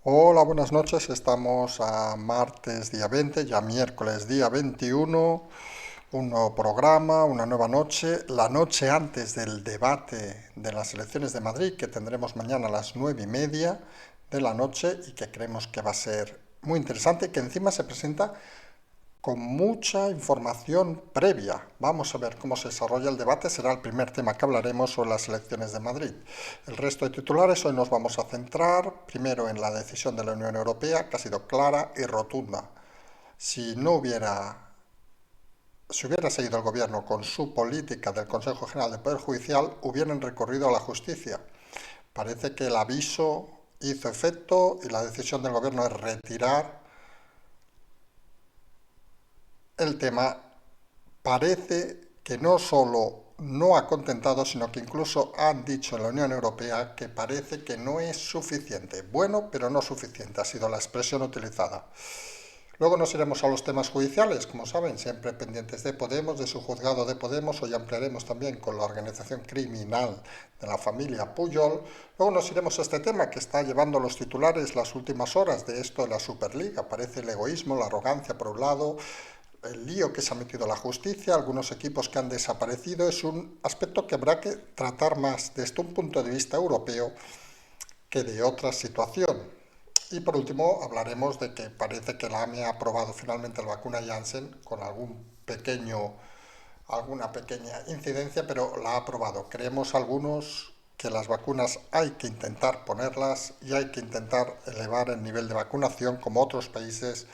Hola, buenas noches. Estamos a martes día 20, ya miércoles día 21, un nuevo programa, una nueva noche, la noche antes del debate de las elecciones de Madrid que tendremos mañana a las 9:30 de la noche y que creemos que va a ser muy interesante y que encima se presenta con mucha información previa. Vamos a ver cómo se desarrolla el debate. Será el primer tema que hablaremos sobre las elecciones de Madrid. El resto de titulares hoy nos vamos a centrar primero en la decisión de la Unión Europea, que ha sido clara y rotunda. Si no hubiera si hubiera seguido el gobierno con su política del Consejo General del Poder Judicial, hubieran recurrido a la justicia. Parece que el aviso hizo efecto y la decisión del gobierno es retirar el tema. Parece que no solo no ha contentado, sino que incluso han dicho en la Unión Europea que parece que no es suficiente. Bueno, pero no suficiente, ha sido la expresión utilizada. Luego nos iremos a los temas judiciales, como saben, siempre pendientes de Podemos, de su juzgado de Podemos. Hoy ampliaremos también con la organización criminal de la familia Puyol. Luego nos iremos a este tema que está llevando los titulares las últimas horas de esto de la Superliga. Parece el egoísmo, la arrogancia por un lado, el lío que se ha metido la justicia, algunos equipos que han desaparecido. Es un aspecto que habrá que tratar más desde un punto de vista europeo que de otra situación. Y por último hablaremos de que parece que la AME ha aprobado finalmente la vacuna Janssen con alguna pequeña incidencia, pero la ha aprobado. Creemos algunos que las vacunas hay que intentar ponerlas y hay que intentar elevar el nivel de vacunación como otros países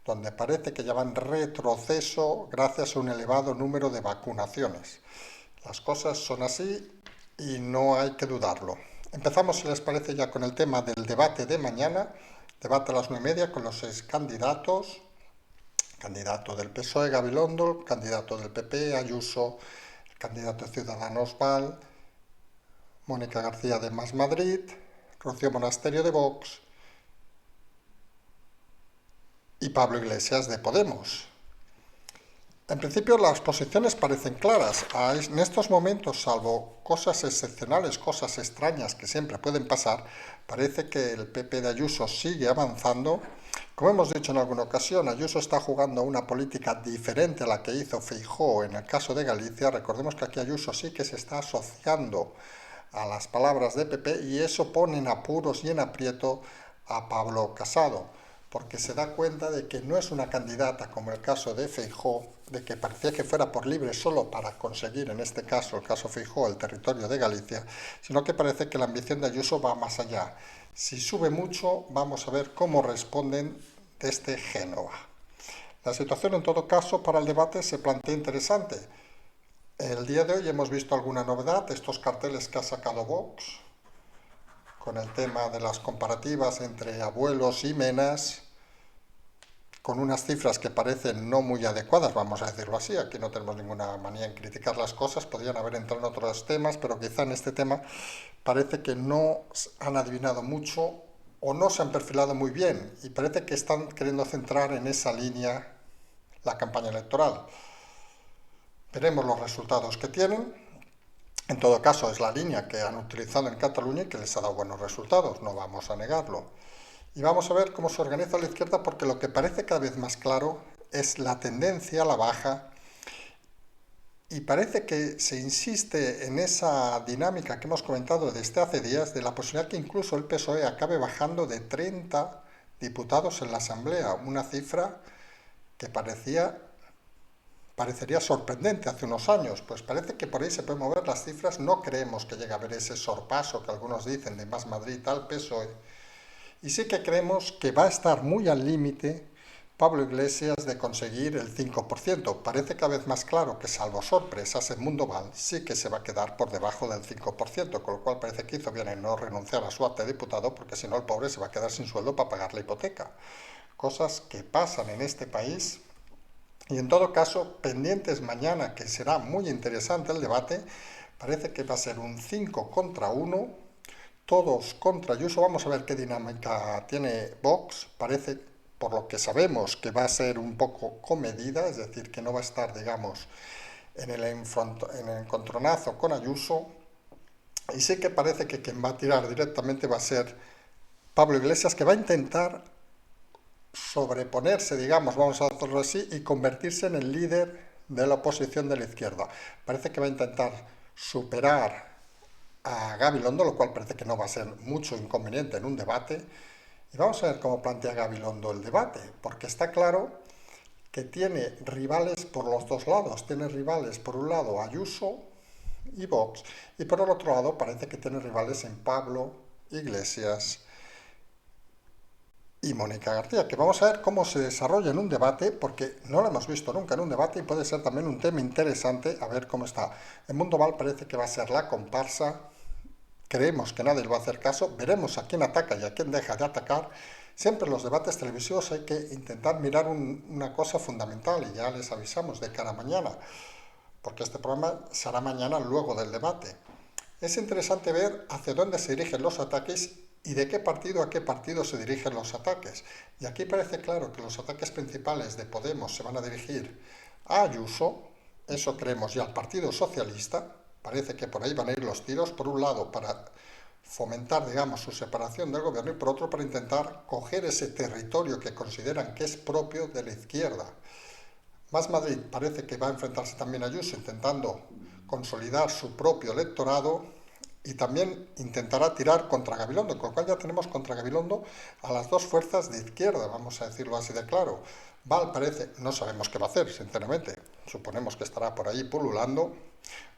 donde parece que llevan retroceso gracias a un elevado número de vacunaciones. Las cosas son así y no hay que dudarlo. Empezamos, si les parece, ya con el tema del debate de mañana. Debate a las 9:30 con los 6 candidatos. Candidato del PSOE, Gabilondo, candidato del PP, Ayuso, el candidato de Ciudadanos, Val, Mónica García de Más Madrid, Rocío Monasterio de Vox y Pablo Iglesias de Podemos. En principio las posiciones parecen claras. En estos momentos, salvo cosas excepcionales, cosas extrañas que siempre pueden pasar, parece que el PP de Ayuso sigue avanzando. Como hemos dicho en alguna ocasión, Ayuso está jugando una política diferente a la que hizo Feijóo en el caso de Galicia. Recordemos que aquí Ayuso sí que se está asociando a las palabras de PP y eso pone en apuros y en aprieto a Pablo Casado, porque se da cuenta de que no es una candidata como el caso de Feijóo, de que parecía que fuera por libre solo para conseguir, en este caso, el caso Feijóo, el territorio de Galicia, sino que parece que la ambición de Ayuso va más allá. Si sube mucho, vamos a ver cómo responden desde Génova. La situación, en todo caso, para el debate se plantea interesante. El día de hoy hemos visto alguna novedad, estos carteles que ha sacado Vox, con el tema de las comparativas entre abuelos y menas, con unas cifras que parecen no muy adecuadas, vamos a decirlo así. Aquí no tenemos ninguna manía en criticar las cosas, podrían haber entrado en otros temas, pero quizá en este tema parece que no han adivinado mucho o no se han perfilado muy bien y parece que están queriendo centrar en esa línea la campaña electoral. Veremos los resultados que tienen. En todo caso, es la línea que han utilizado en Cataluña y que les ha dado buenos resultados, no vamos a negarlo. Y vamos a ver cómo se organiza la izquierda, porque lo que parece cada vez más claro es la tendencia a la baja y parece que se insiste en esa dinámica que hemos comentado desde hace días de la posibilidad que incluso el PSOE acabe bajando de 30 diputados en la Asamblea, una cifra que parecería sorprendente hace unos años. Pues parece que por ahí se pueden mover las cifras. No creemos que llegue a haber ese sorpaso que algunos dicen de Más Madrid al PSOE. Y sí que creemos que va a estar muy al límite Pablo Iglesias de conseguir el 5%. Parece cada vez más claro que, salvo sorpresas, en Mundo Val sí que se va a quedar por debajo del 5%, con lo cual parece que hizo bien en no renunciar a su acta de diputado, porque si no el pobre se va a quedar sin sueldo para pagar la hipoteca. Cosas que pasan en este país. Y en todo caso, pendientes mañana, que será muy interesante el debate, parece que va a ser un 5 contra 1, todos contra Ayuso. Vamos a ver qué dinámica tiene Vox. Parece, por lo que sabemos, que va a ser un poco comedida, es decir, que no va a estar, digamos, en el encontronazo con Ayuso. Y sí que parece que quien va a tirar directamente va a ser Pablo Iglesias, que va a intentar sobreponerse, digamos, vamos a hacerlo así, y convertirse en el líder de la oposición de la izquierda. Parece que va a intentar superar a Gabilondo, lo cual parece que no va a ser mucho inconveniente en un debate. Y vamos a ver cómo plantea Gabilondo el debate, porque está claro que tiene rivales por los dos lados. Tiene rivales, por un lado, Ayuso y Vox, y por el otro lado parece que tiene rivales en Pablo Iglesias y Mónica García, que vamos a ver cómo se desarrolla en un debate, porque no lo hemos visto nunca en un debate y puede ser también un tema interesante a ver cómo está. En Mundo Val parece que va a ser la comparsa, creemos que nadie le va a hacer caso, veremos a quién ataca y a quién deja de atacar. Siempre en los debates televisivos hay que intentar mirar una cosa fundamental y ya les avisamos de cara a mañana, porque este programa se hará mañana luego del debate. Es interesante ver hacia dónde se dirigen los ataques y de qué partido a qué partido se dirigen los ataques. Y aquí parece claro que los ataques principales de Podemos se van a dirigir a Ayuso, eso creemos, y al Partido Socialista. Parece que por ahí van a ir los tiros, por un lado para fomentar, digamos, su separación del gobierno y por otro para intentar coger ese territorio que consideran que es propio de la izquierda. Más Madrid parece que va a enfrentarse también a Ayuso intentando consolidar su propio electorado y también intentará tirar contra Gabilondo, con lo cual ya tenemos contra Gabilondo a las dos fuerzas de izquierda, vamos a decirlo así de claro. Val parece, no sabemos qué va a hacer, sinceramente, suponemos que estará por ahí pululando.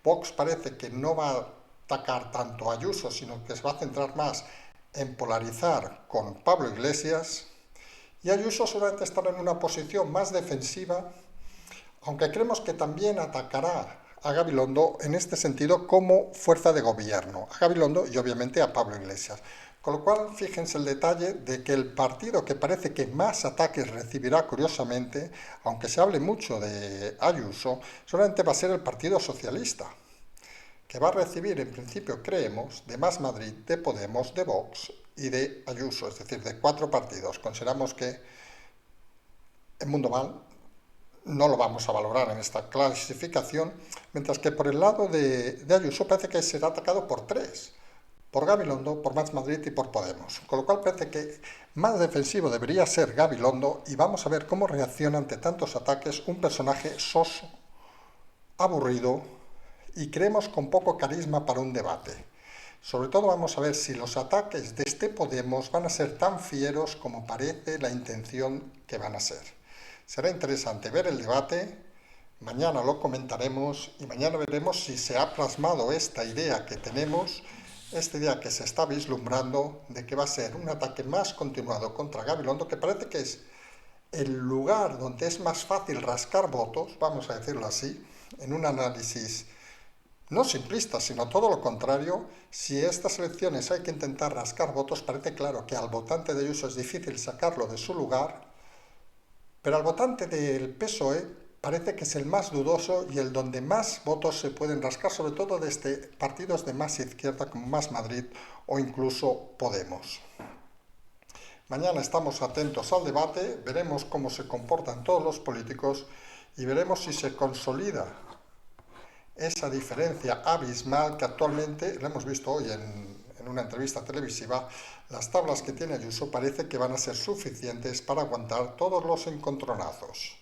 Vox parece que no va a atacar tanto a Ayuso, sino que se va a centrar más en polarizar con Pablo Iglesias, y Ayuso seguramente estará en una posición más defensiva, aunque creemos que también atacará a Gabilondo en este sentido como fuerza de gobierno, a Gabilondo y obviamente a Pablo Iglesias. Con lo cual, fíjense el detalle de que el partido que parece que más ataques recibirá, curiosamente, aunque se hable mucho de Ayuso, solamente va a ser el Partido Socialista, que va a recibir, en principio, creemos, de Más Madrid, de Podemos, de Vox y de Ayuso, es decir, de 4 partidos. Consideramos que en Mundo Val no lo vamos a valorar en esta clasificación, mientras que por el lado de Ayuso parece que será atacado por 3, por Gabilondo, por Más Madrid y por Podemos, con lo cual parece que más defensivo debería ser Gabilondo y vamos a ver cómo reacciona ante tantos ataques un personaje soso, aburrido y creemos con poco carisma para un debate. Sobre todo vamos a ver si los ataques de este Podemos van a ser tan fieros como parece la intención que van a ser. Será interesante ver el debate, mañana lo comentaremos y mañana veremos si se ha plasmado esta idea que tenemos, esta idea que se está vislumbrando de que va a ser un ataque más continuado contra Gabilondo, que parece que es el lugar donde es más fácil rascar votos, vamos a decirlo así, en un análisis no simplista, sino todo lo contrario. Si estas elecciones hay que intentar rascar votos, parece claro que al votante de Ayuso es difícil sacarlo de su lugar, pero al votante del PSOE parece que es el más dudoso y el donde más votos se pueden rascar, sobre todo desde partidos de más izquierda como Más Madrid o incluso Podemos. Mañana estamos atentos al debate, veremos cómo se comportan todos los políticos y veremos si se consolida esa diferencia abismal que actualmente, lo hemos visto hoy en una entrevista televisiva, las tablas que tiene Ayuso parece que van a ser suficientes para aguantar todos los encontronazos.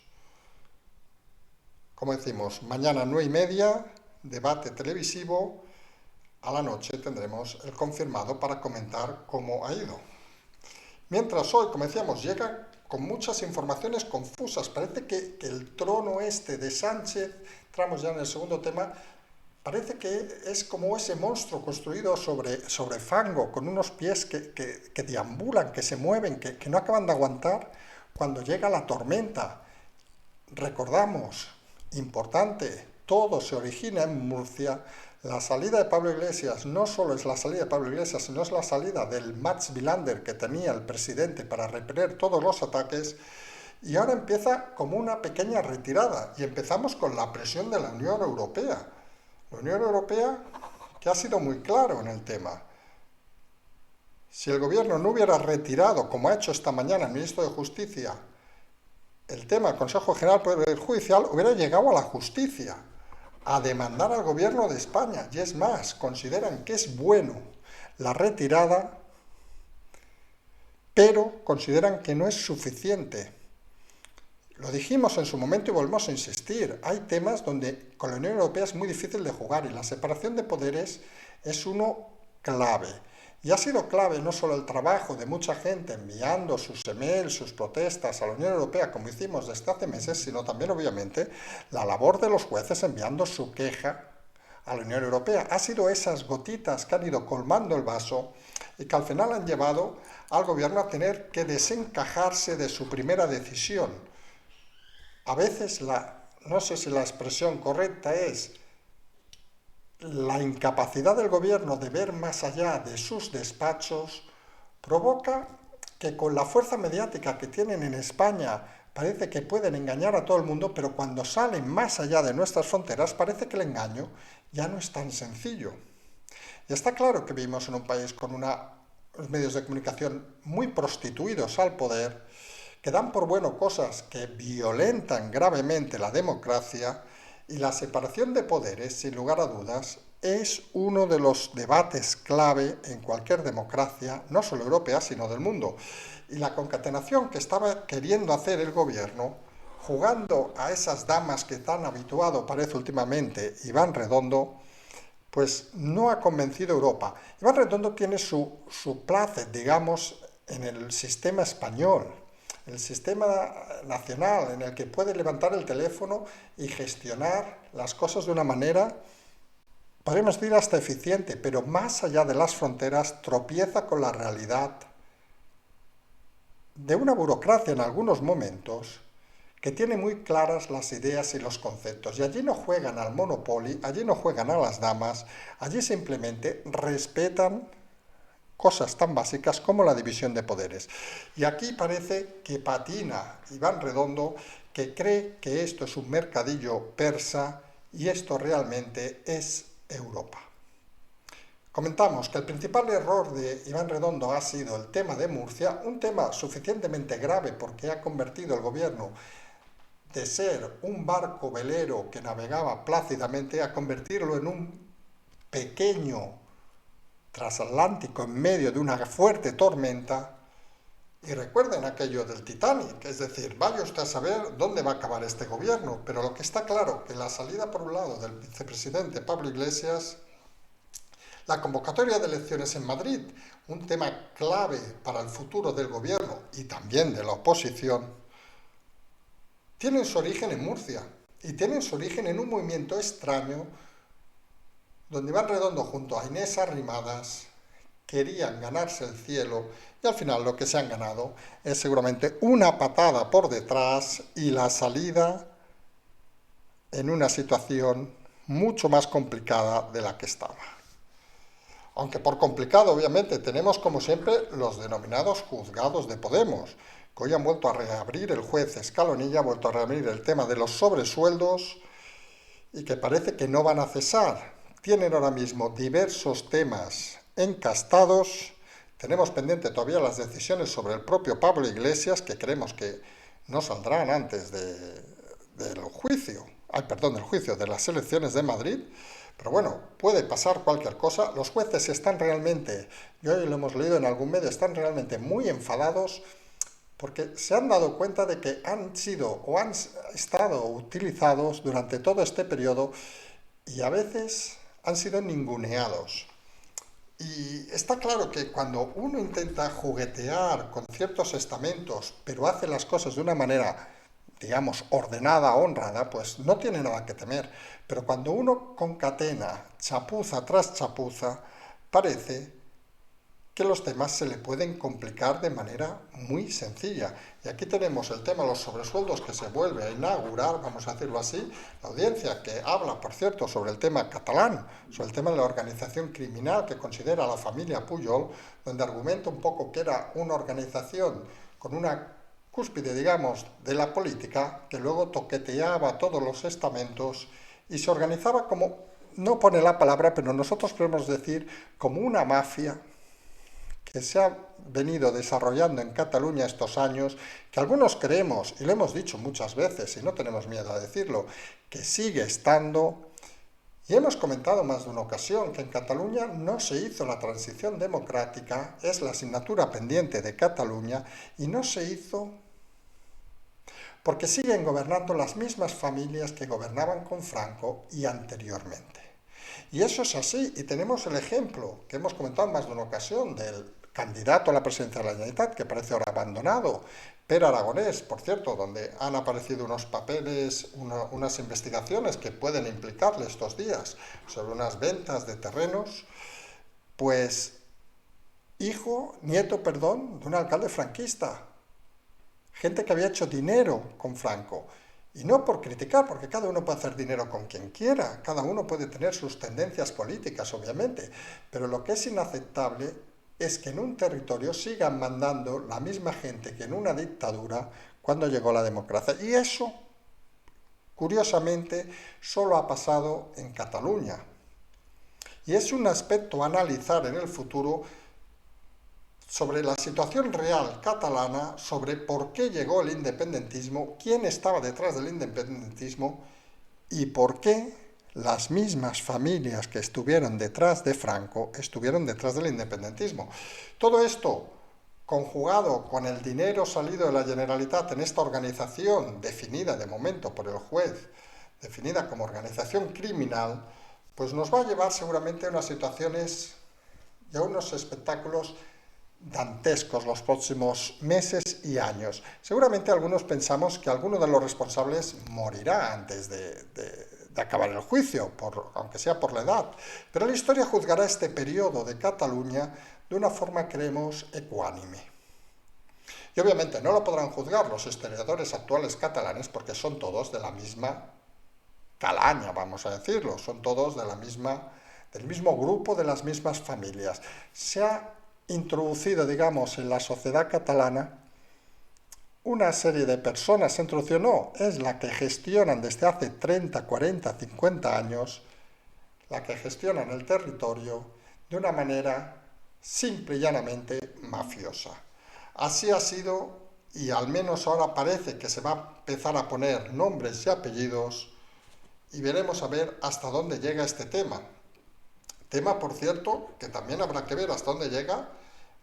Como decimos, mañana 9:30, debate televisivo, a la noche tendremos el confirmado para comentar cómo ha ido. Mientras hoy, como decíamos, llega con muchas informaciones confusas. Parece que el trono este de Sánchez, entramos ya en el segundo tema, parece que es como ese monstruo construido sobre fango, con unos pies que deambulan, que se mueven, que no acaban de aguantar cuando llega la tormenta. Recordamos, importante, todo se origina en Murcia. La salida de Pablo Iglesias no solo es la salida de Pablo Iglesias, sino es la salida del Mats Wilander que tenía el presidente para repeler todos los ataques. Y ahora empieza como una pequeña retirada y empezamos con la presión de la Unión Europea. La Unión Europea que ha sido muy claro en el tema. Si el gobierno no hubiera retirado, como ha hecho esta mañana el ministro de Justicia, el tema del Consejo General del Poder Judicial, hubiera llegado a la justicia a demandar al gobierno de España. Y es más, consideran que es bueno la retirada pero consideran que no es suficiente. Lo dijimos en su momento y volvemos a insistir. Hay temas donde con la Unión Europea es muy difícil de jugar y la separación de poderes es uno clave. Y ha sido clave no solo el trabajo de mucha gente enviando sus emails, sus protestas a la Unión Europea, como hicimos desde hace meses, sino también, obviamente, la labor de los jueces enviando su queja a la Unión Europea. Ha sido esas gotitas que han ido colmando el vaso y que al final han llevado al gobierno a tener que desencajarse de su primera decisión. A veces, no sé si la expresión correcta es la incapacidad del gobierno de ver más allá de sus despachos, provoca que con la fuerza mediática que tienen en España parece que pueden engañar a todo el mundo, pero cuando salen más allá de nuestras fronteras parece que el engaño ya no es tan sencillo. Y está claro que vivimos en un país con unos medios de comunicación muy prostituidos al poder, que dan por bueno cosas que violentan gravemente la democracia, y la separación de poderes, sin lugar a dudas, es uno de los debates clave en cualquier democracia, no solo europea, sino del mundo. Y la concatenación que estaba queriendo hacer el gobierno, jugando a esas damas que tan habituado parece últimamente Iván Redondo, pues no ha convencido a Europa. Iván Redondo tiene su place, digamos, en el sistema español, el sistema nacional, en el que puede levantar el teléfono y gestionar las cosas de una manera, podríamos decir, hasta eficiente, pero más allá de las fronteras tropieza con la realidad de una burocracia en algunos momentos que tiene muy claras las ideas y los conceptos. Y allí no juegan al Monopoly, allí no juegan a las damas, allí simplemente respetan cosas tan básicas como la división de poderes. Y aquí parece que patina Iván Redondo, que cree que esto es un mercadillo persa y esto realmente es Europa. Comentamos que el principal error de Iván Redondo ha sido el tema de Murcia, un tema suficientemente grave porque ha convertido el gobierno de ser un barco velero que navegaba plácidamente a convertirlo en un pequeño transatlántico en medio de una fuerte tormenta. Y recuerden aquello del Titanic, es decir, vaya usted a saber dónde va a acabar este gobierno, pero lo que está claro que la salida por un lado del vicepresidente Pablo Iglesias, la convocatoria de elecciones en Madrid, un tema clave para el futuro del gobierno y también de la oposición, tienen su origen en Murcia y tienen su origen en un movimiento extraño donde Iván Redondo junto a Inés Arrimadas querían ganarse el cielo y al final lo que se han ganado es seguramente una patada por detrás y la salida en una situación mucho más complicada de la que estaba. Aunque por complicado, obviamente, tenemos como siempre los denominados juzgados de Podemos, que hoy han vuelto a reabrir, el juez Escalonilla ha vuelto a reabrir el tema de los sobresueldos y que parece que no van a cesar. Tienen ahora mismo diversos temas encastados. Tenemos pendiente todavía las decisiones sobre el propio Pablo Iglesias, que creemos que no saldrán antes del juicio, del juicio de las elecciones de Madrid. Pero bueno, puede pasar cualquier cosa. Los jueces están realmente, y hoy lo hemos leído en algún medio, están realmente muy enfadados porque se han dado cuenta de que han sido o han estado utilizados durante todo este periodo y a veces han sido ninguneados. Y está claro que cuando uno intenta juguetear con ciertos estamentos, pero hace las cosas de una manera, digamos, ordenada, honrada, pues no tiene nada que temer. Pero cuando uno concatena chapuza tras chapuza, parece que los temas se le pueden complicar de manera muy sencilla. Y aquí tenemos el tema de los sobresueldos que se vuelve a inaugurar, vamos a decirlo así, la audiencia que habla, por cierto, sobre el tema catalán, sobre el tema de la organización criminal que considera la familia Pujol, donde argumenta un poco que era una organización con una cúspide, digamos, de la política, que luego toqueteaba todos los estamentos y se organizaba como, no pone la palabra, pero nosotros podemos decir como una mafia que se ha venido desarrollando en Cataluña estos años, que algunos creemos, y lo hemos dicho muchas veces, y no tenemos miedo a decirlo, que sigue estando, Y hemos comentado más de una ocasión que en Cataluña no se hizo la transición democrática, es la asignatura pendiente de Cataluña, y no se hizo porque siguen gobernando las mismas familias que gobernaban con Franco y anteriormente. Y eso es así, y tenemos el ejemplo que hemos comentado en más de una ocasión del candidato a la presidencia de la Generalitat, que parece ahora abandonado, Pere Aragonés, por cierto, donde han aparecido unos papeles, unas investigaciones que pueden implicarle estos días sobre unas ventas de terrenos, pues nieto, perdón, de un alcalde franquista, gente que había hecho dinero con Franco. Y no por criticar, porque cada uno puede hacer dinero con quien quiera, cada uno puede tener sus tendencias políticas, obviamente, pero lo que es inaceptable es que en un territorio sigan mandando la misma gente que en una dictadura cuando llegó la democracia. Y eso, curiosamente, solo ha pasado en Cataluña. Y es un aspecto a analizar en el futuro sobre la situación real catalana, sobre por qué llegó el independentismo, quién estaba detrás del independentismo y por qué las mismas familias que estuvieron detrás de Franco estuvieron detrás del independentismo. Todo esto, conjugado con el dinero salido de la Generalitat en esta organización, definida de momento por el juez, definida como organización criminal, pues nos va a llevar seguramente a unas situaciones y a unos espectáculos dantescos los próximos meses y años. Seguramente algunos pensamos que alguno de los responsables morirá antes de acabar el juicio, aunque sea por la edad. Pero la historia juzgará este periodo de Cataluña de una forma, creemos, ecuánime. Y obviamente no lo podrán juzgar los historiadores actuales catalanes porque son todos de la misma calaña, vamos a decirlo, son todos del mismo grupo, de las mismas familias. Se ha introducido, digamos, en la sociedad catalana una serie de personas, se introdució, no, es la que gestionan desde hace 30, 40, 50 años, la que gestionan el territorio de una manera simple y llanamente mafiosa. Así ha sido, y al menos ahora parece que se va a empezar a poner nombres y apellidos, y veremos a ver hasta dónde llega este tema. Tema, por cierto, que también habrá que ver hasta dónde llega,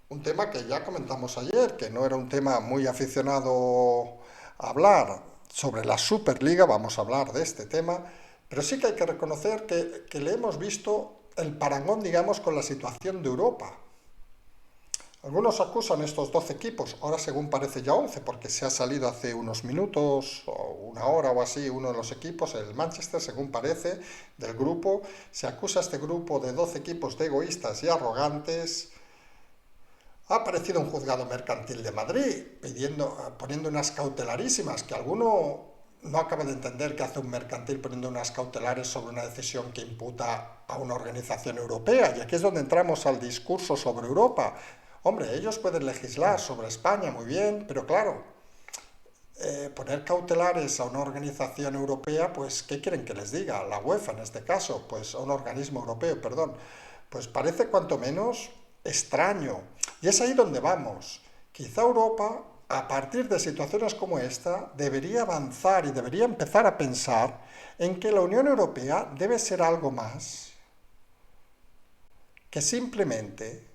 un tema que ya comentamos ayer, que no era un tema muy aficionado a hablar sobre la Superliga, vamos a hablar de este tema, pero sí que hay que reconocer que le hemos visto el parangón, digamos, con la situación de Europa. Algunos acusan estos 12 equipos, ahora según parece ya 11, porque se ha salido hace unos minutos, o una hora o así, uno de los equipos, el Manchester, según parece, del grupo. Se acusa a este grupo de 12 equipos de egoístas y arrogantes. Ha aparecido un juzgado mercantil de Madrid poniendo unas cautelarísimas, que alguno no acaba de entender qué hace un mercantil poniendo unas cautelares sobre una decisión que imputa a una organización europea. Y aquí es donde entramos al discurso sobre Europa. Hombre, ellos pueden legislar sobre España muy bien, pero claro, poner cautelares a una organización europea, pues, ¿qué quieren que les diga? La UEFA, en este caso, pues, a un organismo europeo, perdón, pues parece cuanto menos extraño. Y es ahí donde vamos. Quizá Europa, a partir de situaciones como esta, debería avanzar y debería empezar a pensar en que la Unión Europea debe ser algo más que simplemente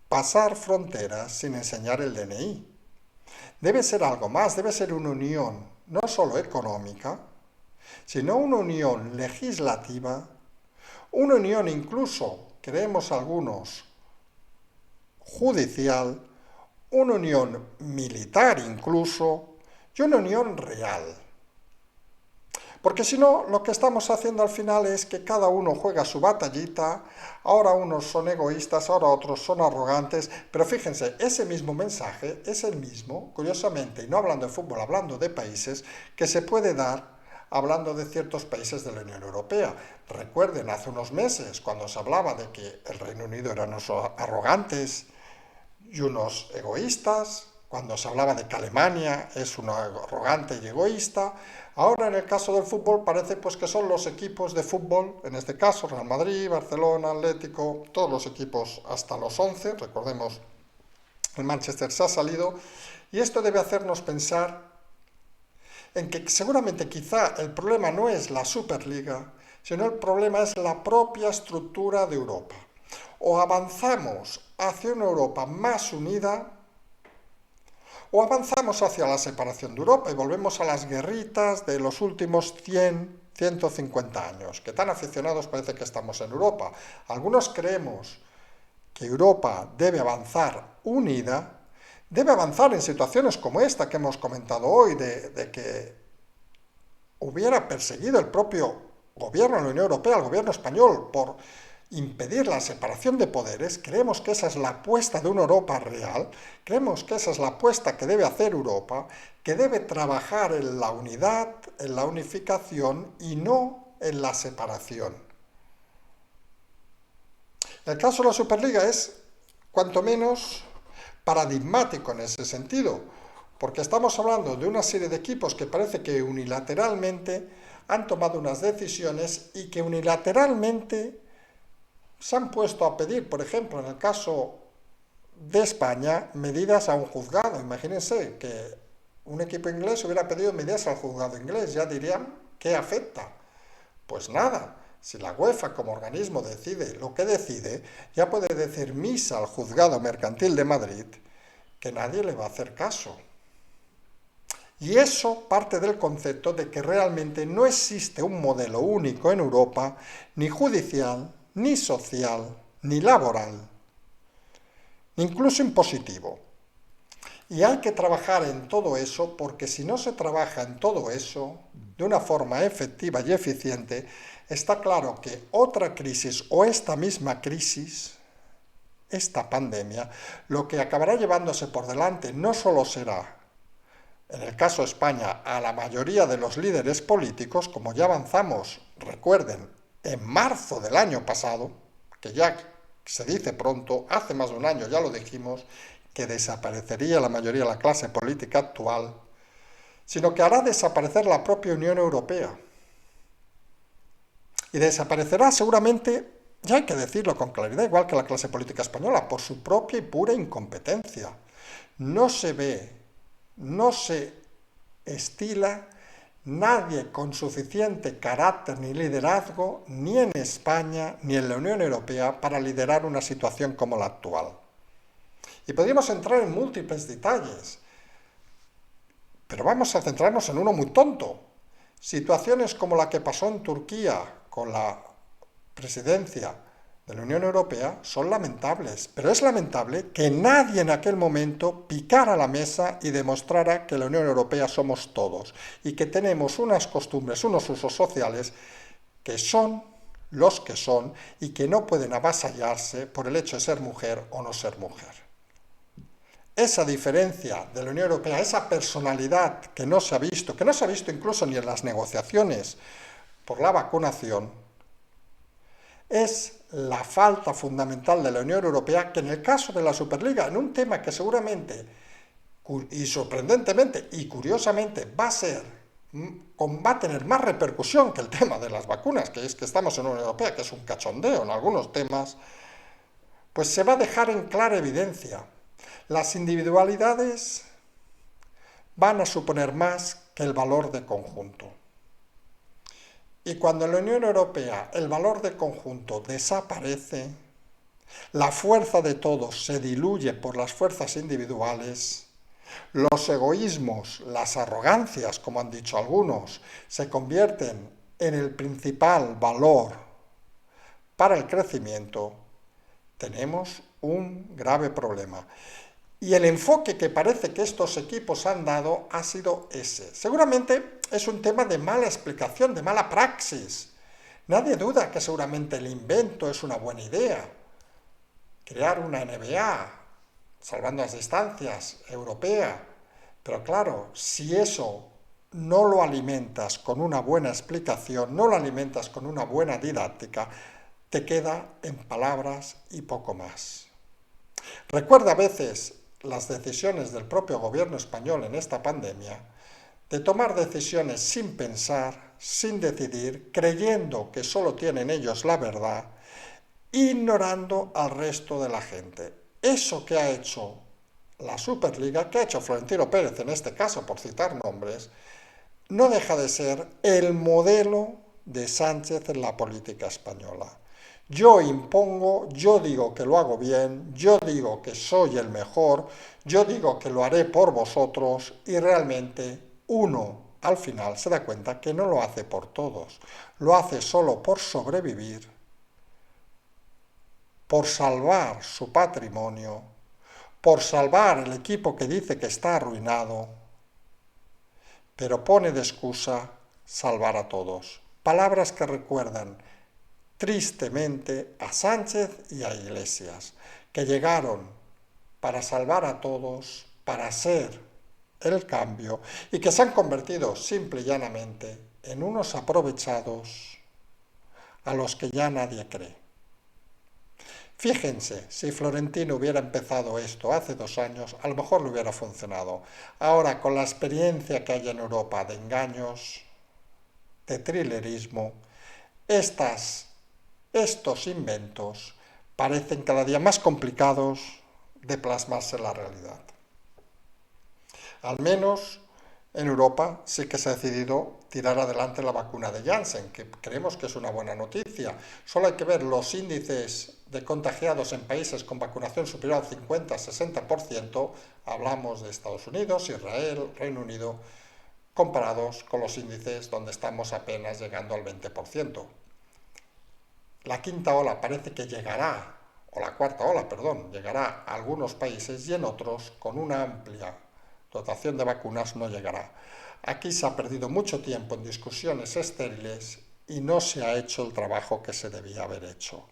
pasar fronteras sin enseñar el DNI. Debe ser algo más, debe ser una unión no solo económica, sino una unión legislativa, una unión incluso, creemos algunos, judicial, una unión militar incluso, y una unión real. Porque si no, lo que estamos haciendo al final es que cada uno juega su batallita, ahora unos son egoístas, ahora otros son arrogantes, pero fíjense, ese mismo mensaje es el mismo, curiosamente, y no hablando de fútbol, hablando de países, que se puede dar hablando de ciertos países de la Unión Europea. Recuerden, hace unos meses, cuando se hablaba de que el Reino Unido eran unos arrogantes y unos egoístas, cuando se hablaba de que Alemania es una arrogante y egoísta. Ahora en el caso del fútbol parece pues que son los equipos de fútbol, en este caso Real Madrid, Barcelona, Atlético, todos los equipos hasta los 11, recordemos, el Manchester se ha salido, y esto debe hacernos pensar en que seguramente quizá el problema no es la Superliga, sino el problema es la propia estructura de Europa. O avanzamos hacia una Europa más unida, o avanzamos hacia la separación de Europa y volvemos a las guerritas de los últimos 150 años, que tan aficionados parece que estamos en Europa. Algunos creemos que Europa debe avanzar unida, debe avanzar en situaciones como esta que hemos comentado hoy, de que hubiera perseguido el propio gobierno de la Unión Europea, el gobierno español, por impedir la separación de poderes. Creemos que esa es la apuesta de una Europa real, creemos que esa es la apuesta que debe hacer Europa, que debe trabajar en la unidad, en la unificación y no en la separación. El caso de la Superliga es, cuanto menos, paradigmático en ese sentido, porque estamos hablando de una serie de equipos que parece que unilateralmente han tomado unas decisiones y que unilateralmente se han puesto a pedir, por ejemplo, en el caso de España, medidas a un juzgado. Imagínense que un equipo inglés hubiera pedido medidas al juzgado inglés, ya dirían, ¿qué afecta? Pues nada, si la UEFA como organismo decide lo que decide, ya puede decir misa al juzgado mercantil de Madrid, que nadie le va a hacer caso. Y eso parte del concepto de que realmente no existe un modelo único en Europa, ni judicial, ni social, ni laboral, incluso impositivo. Y hay que trabajar en todo eso, porque si no se trabaja en todo eso de una forma efectiva y eficiente, está claro que otra crisis o esta misma crisis, esta pandemia, lo que acabará llevándose por delante no solo será, en el caso de España, a la mayoría de los líderes políticos, como ya avanzamos, recuerden, en marzo del año pasado, que ya se dice pronto, hace más de un año ya lo dijimos, que desaparecería la mayoría de la clase política actual, sino que hará desaparecer la propia Unión Europea. Y desaparecerá seguramente, ya hay que decirlo con claridad, igual que la clase política española, por su propia y pura incompetencia. No se ve, no se estila nadie con suficiente carácter ni liderazgo, ni en España ni en la Unión Europea, para liderar una situación como la actual. Y podríamos entrar en múltiples detalles, pero vamos a centrarnos en uno muy tonto. Situaciones como la que pasó en Turquía con la presidencia de la Unión Europea son lamentables, pero es lamentable que nadie en aquel momento picara la mesa y demostrara que la Unión Europea somos todos y que tenemos unas costumbres, unos usos sociales que son los que son y que no pueden avasallarse por el hecho de ser mujer o no ser mujer. Esa diferencia de la Unión Europea, esa personalidad que no se ha visto incluso ni en las negociaciones por la vacunación, es la falta fundamental de la Unión Europea, que en el caso de la Superliga, en un tema que seguramente, y sorprendentemente y curiosamente, va a tener más repercusión que el tema de las vacunas, que es que estamos en la Unión Europea, que es un cachondeo en algunos temas, pues se va a dejar en clara evidencia. Las individualidades van a suponer más que el valor de conjunto. Y cuando en la Unión Europea el valor de conjunto desaparece, la fuerza de todos se diluye por las fuerzas individuales, los egoísmos, las arrogancias, como han dicho algunos, se convierten en el principal valor para el crecimiento, tenemos un grave problema. Y el enfoque que parece que estos equipos han dado ha sido ese. Seguramente es un tema de mala explicación, de mala praxis. Nadie duda que seguramente el invento es una buena idea. Crear una NBA, salvando las distancias, europea. Pero claro, si eso no lo alimentas con una buena explicación, no lo alimentas con una buena didáctica, te queda en palabras y poco más. Recuerda a veces las decisiones del propio gobierno español en esta pandemia, de tomar decisiones sin pensar, sin decidir, creyendo que solo tienen ellos la verdad, ignorando al resto de la gente. Eso que ha hecho la Superliga, que ha hecho Florentino Pérez en este caso, por citar nombres, no deja de ser el modelo de Sánchez en la política española. Yo impongo, yo digo que lo hago bien, yo digo que soy el mejor, yo digo que lo haré por vosotros y realmente uno al final se da cuenta que no lo hace por todos, lo hace solo por sobrevivir, por salvar su patrimonio, por salvar el equipo que dice que está arruinado, pero pone de excusa salvar a todos. Palabras que recuerdan tristemente a Sánchez y a Iglesias, que llegaron para salvar a todos, para ser el cambio, y que se han convertido simple y llanamente en unos aprovechados a los que ya nadie cree. Fíjense, si Florentino hubiera empezado esto hace 2 años, a lo mejor le hubiera funcionado. Ahora, con la experiencia que hay en Europa de engaños, de trilerismo, estos inventos parecen cada día más complicados de plasmarse en la realidad. Al menos en Europa sí que se ha decidido tirar adelante la vacuna de Janssen, que creemos que es una buena noticia. Solo hay que ver los índices de contagiados en países con vacunación superior al 50-60%, hablamos de Estados Unidos, Israel, Reino Unido, comparados con los índices donde estamos apenas llegando al 20%. La quinta ola parece que llegará, o la cuarta ola, perdón, llegará a algunos países y en otros, con una amplia dotación de vacunas, no llegará. Aquí se ha perdido mucho tiempo en discusiones estériles y no se ha hecho el trabajo que se debía haber hecho.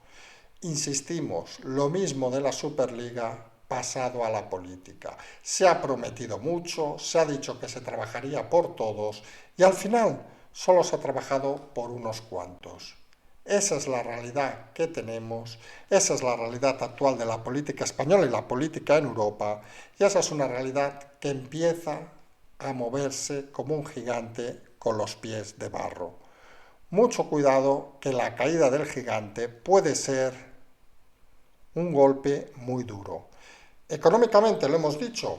Insistimos, lo mismo de la Superliga pasado a la política. Se ha prometido mucho, se ha dicho que se trabajaría por todos y al final solo se ha trabajado por unos cuantos. Esa es la realidad que tenemos, esa es la realidad actual de la política española y la política en Europa, y esa es una realidad que empieza a moverse como un gigante con los pies de barro. Mucho cuidado, que la caída del gigante puede ser un golpe muy duro. Económicamente, lo hemos dicho,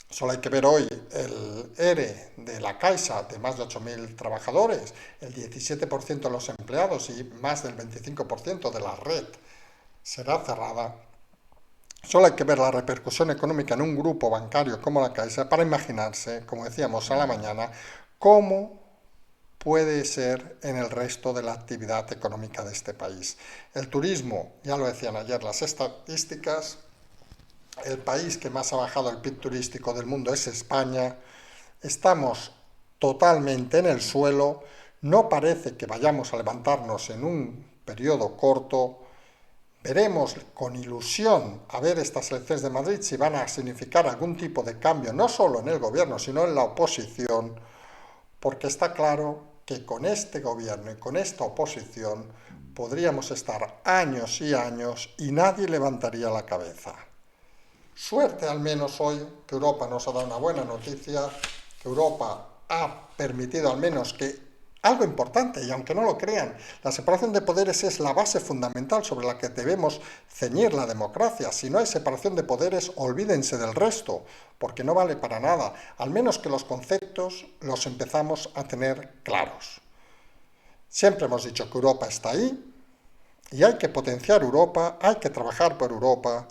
solo hay que ver hoy el ERE de la Caixa de más de 8.000 trabajadores, el 17% de los empleados y más del 25% de la red será cerrada. Solo hay que ver la repercusión económica en un grupo bancario como la Caixa para imaginarse, como decíamos a la mañana, cómo puede ser en el resto de la actividad económica de este país. El turismo, ya lo decían ayer las estadísticas, el país que más ha bajado el PIB turístico del mundo es España. Estamos totalmente en el suelo. No parece que vayamos a levantarnos en un periodo corto. Veremos con ilusión a ver estas elecciones de Madrid si van a significar algún tipo de cambio, no solo en el gobierno, sino en la oposición, porque está claro que con este gobierno y con esta oposición podríamos estar años y años y nadie levantaría la cabeza. Suerte al menos hoy que Europa nos ha dado una buena noticia, que Europa ha permitido al menos que algo importante, y aunque no lo crean, la separación de poderes es la base fundamental sobre la que debemos ceñir la democracia. Si no hay separación de poderes, olvídense del resto, porque no vale para nada, al menos que los conceptos los empezamos a tener claros. Siempre hemos dicho que Europa está ahí, y hay que potenciar Europa, hay que trabajar por Europa,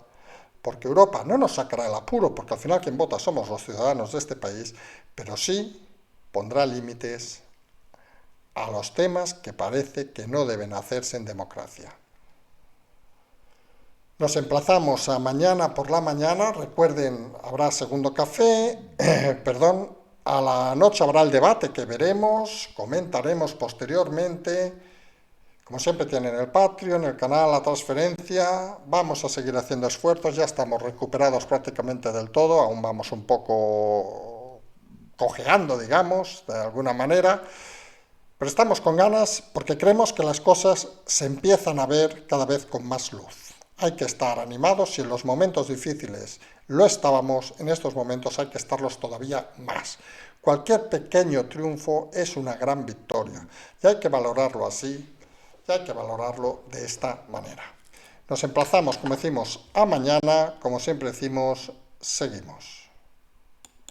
porque Europa no nos sacará del apuro, porque al final quien vota somos los ciudadanos de este país, pero sí pondrá límites a los temas que parece que no deben hacerse en democracia. Nos emplazamos a mañana por la mañana, recuerden, habrá segundo café, a la noche habrá el debate que veremos, comentaremos posteriormente. Como siempre tienen el Patreon, el canal, la transferencia, vamos a seguir haciendo esfuerzos, ya estamos recuperados prácticamente del todo, aún vamos un poco cojeando, digamos, de alguna manera, pero estamos con ganas porque creemos que las cosas se empiezan a ver cada vez con más luz. Hay que estar animados, si en los momentos difíciles lo estábamos, en estos momentos hay que estarlos todavía más. Cualquier pequeño triunfo es una gran victoria y hay que valorarlo así. Y hay que valorarlo de esta manera. Nos emplazamos, como decimos, a mañana. Como siempre decimos, seguimos.